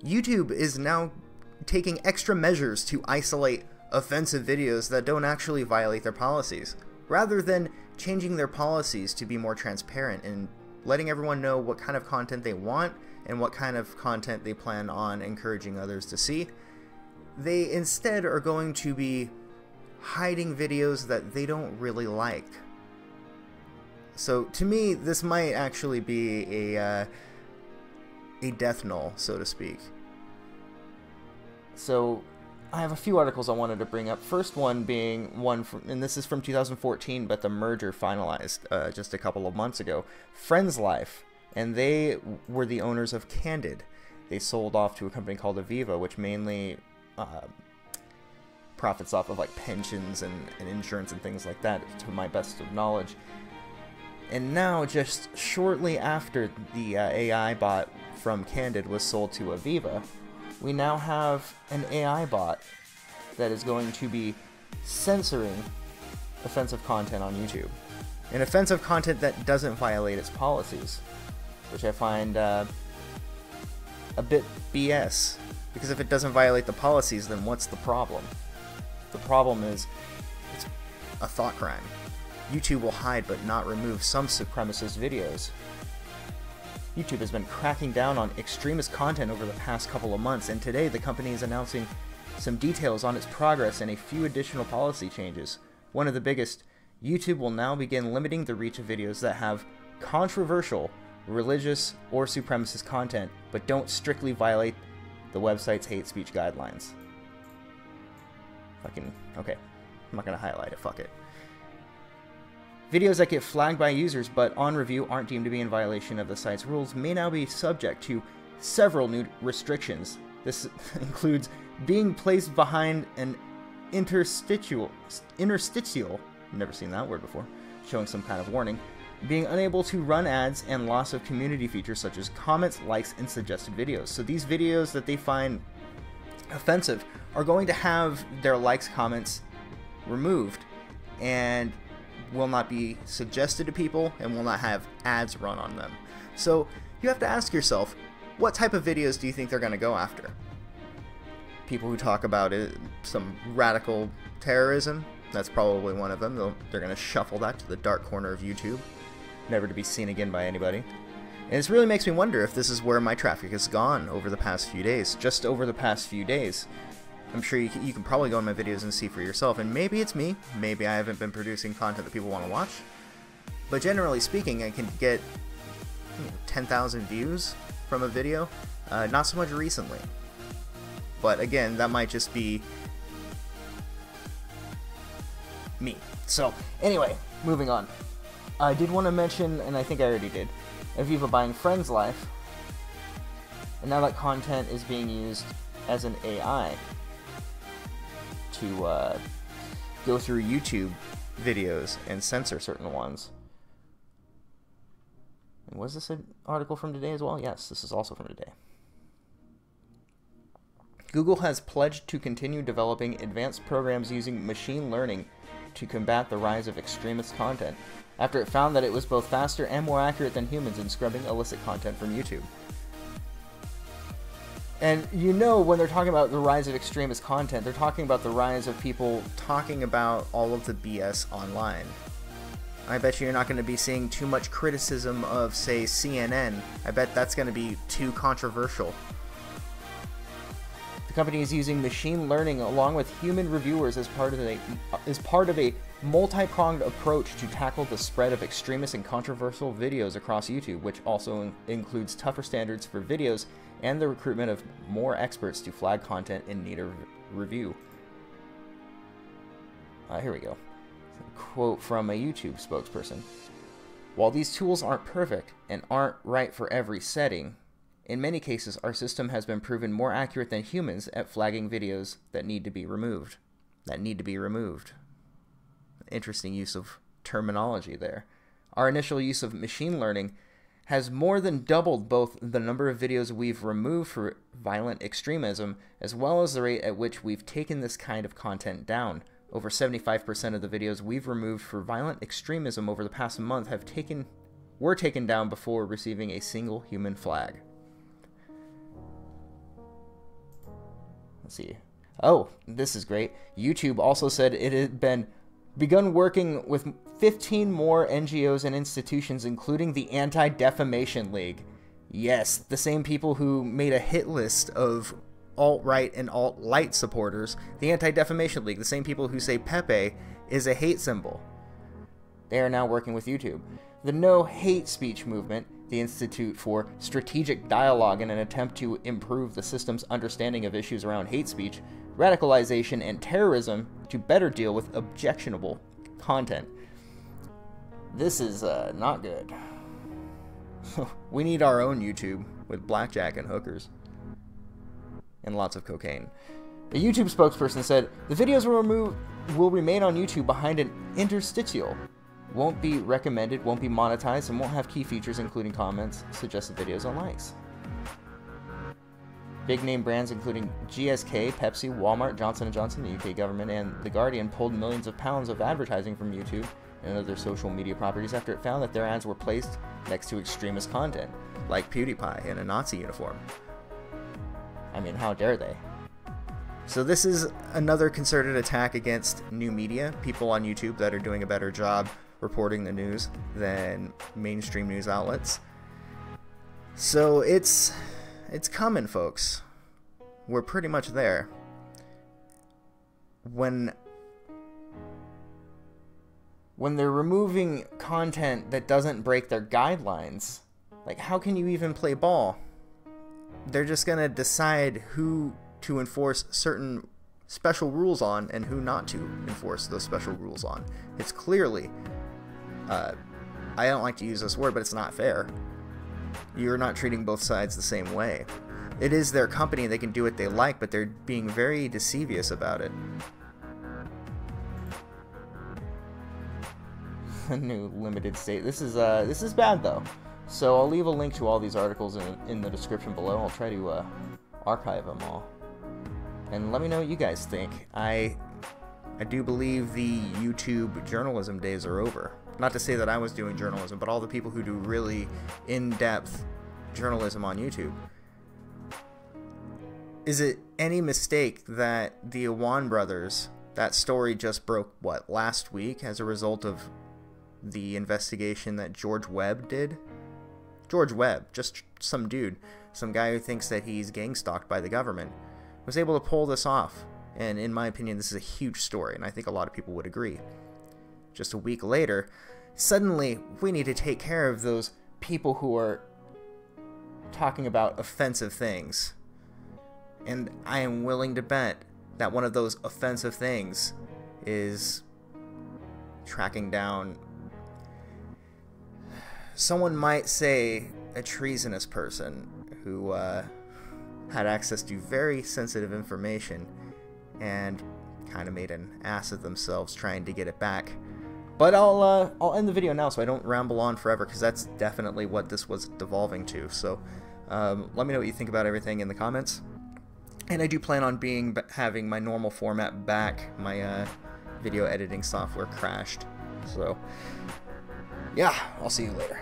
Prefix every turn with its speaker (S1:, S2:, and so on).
S1: YouTube is now taking extra measures to isolate offensive videos that don't actually violate their policies, rather than changing their policies to be more transparent and letting everyone know what kind of content they want and what kind of content they plan on encouraging others to see. They instead are going to be hiding videos that they don't really like. So to me, this might actually be a death knell, so to speak. So I have a few articles I wanted to bring up. First one being one from, and this is from 2014, but the merger finalized just a couple of months ago. Friends Life, and they were the owners of Candid. They sold off to a company called Aviva, which mainly profits off of like pensions and insurance and things like that, to my best of knowledge. And now, just shortly after the AI bot from Candid was sold to Aviva, we now have an AI bot that is going to be censoring offensive content on YouTube. And offensive content that doesn't violate its policies, which I find a bit BS. Because if it doesn't violate the policies, then what's the problem? The problem is it's a thought crime. YouTube will hide but not remove some supremacist videos. YouTube has been cracking down on extremist content over the past couple of months, and today the company is announcing some details on its progress and a few additional policy changes. One of the biggest, YouTube will now begin limiting the reach of videos that have controversial, religious, or supremacist content, but don't strictly violate the website's hate speech guidelines. Okay, I'm not gonna highlight it, fuck it. Videos that get flagged by users but on review aren't deemed to be in violation of the site's rules may now be subject to several new restrictions. This includes being placed behind an interstitial, never seen that word before, showing some kind of warning, being unable to run ads, and loss of community features such as comments, likes, and suggested videos. So these videos that they find offensive are going to have their likes, comments removed, and will not be suggested to people, and will not have ads run on them. So you have to ask yourself, what type of videos do you think they're going to go after? People who talk about some radical terrorism? That's probably one of them. They're going to shuffle that to the dark corner of YouTube, never to be seen again by anybody. And this really makes me wonder if this is where my traffic has gone over the past few days. Just over the past few days. I'm sure you can probably go in my videos and see for yourself, and maybe it's me, maybe I haven't been producing content that people want to watch, but generally speaking, I can get 10,000 views from a video, not so much recently, but again, that might just be me. So anyway, moving on. I did want to mention, and I think I already did, Aviva buying Friends Life, and now that content is being used as an AI to go through YouTube videos and censor certain ones. And was this an article from today as well? Yes, this is also from today. Google has pledged to continue developing advanced programs using machine learning to combat the rise of extremist content, after it found that it was both faster and more accurate than humans in scrubbing illicit content from YouTube. And you know, when they're talking about the rise of extremist content, they're talking about the rise of people talking about all of the BS online. I bet you're not going to be seeing too much criticism of, say, CNN. I bet that's going to be too controversial. The company is using machine learning along with human reviewers as part of a multi-pronged approach to tackle the spread of extremist and controversial videos across YouTube, which also includes tougher standards for videos and the recruitment of more experts to flag content in need of review. Here we go. A quote from a YouTube spokesperson. While these tools aren't perfect and aren't right for every setting, in many cases our system has been proven more accurate than humans at flagging videos that need to be removed. Interesting use of terminology there. Our initial use of machine learning has more than doubled both the number of videos we've removed for violent extremism, as well as the rate at which we've taken this kind of content down. Over 75% of the videos we've removed for violent extremism over the past month were taken down before receiving a single human flag. Let's see. Oh, this is great. YouTube also said it had begun working with 15 more NGOs and institutions, including the Anti-Defamation League. Yes, the same people who made a hit list of alt-right and alt-light supporters. The Anti-Defamation League, the same people who say Pepe is a hate symbol. They are now working with YouTube. The No Hate Speech Movement, the Institute for Strategic Dialogue, in an attempt to improve the system's understanding of issues around hate speech, radicalization, and terrorism to better deal with objectionable content. This is not good. We need our own YouTube with blackjack and hookers. And lots of cocaine. A YouTube spokesperson said, the videos will remain on YouTube behind an interstitial. Won't be recommended, won't be monetized, and won't have key features including comments, suggested videos, and likes. Big name brands including GSK, Pepsi, Walmart, Johnson & Johnson, the UK government, and The Guardian pulled millions of pounds of advertising from YouTube and other social media properties after it found that their ads were placed next to extremist content, like PewDiePie in a Nazi uniform. I mean, how dare they? So this is another concerted attack against new media, people on YouTube that are doing a better job reporting the news than mainstream news outlets. So it's coming, folks. We're pretty much there. When they're removing content that doesn't break their guidelines, like, how can you even play ball? They're just gonna decide who to enforce certain special rules on and who not to enforce those special rules on. It's clearly, I don't like to use this word, but it's not fair. You're not treating both sides the same way. It is their company, they can do what they like, but they're being very deceivious about it. A new limited state. This is bad though. So I'll leave a link to all these articles in the description below. I'll try to archive them all. And let me know what you guys think. I do believe the YouTube journalism days are over. Not to say that I was doing journalism, but all the people who do really in-depth journalism on YouTube. Is it any mistake that the Awan brothers, that story just broke, what, last week as a result of the investigation that George Webb did? George Webb, just some dude, some guy who thinks that he's gang stalked by the government, was able to pull this off. And in my opinion, this is a huge story, and I think a lot of people would agree. Just a week later, suddenly we need to take care of those people who are talking about offensive things. And I am willing to bet that one of those offensive things is tracking down, someone might say, a treasonous person who had access to very sensitive information and kind of made an ass of themselves trying to get it back. But I'll end the video now so I don't ramble on forever, because that's definitely what this was devolving to. So let me know what you think about everything in the comments. And I do plan on having my normal format back. My video editing software crashed. So yeah, I'll see you later.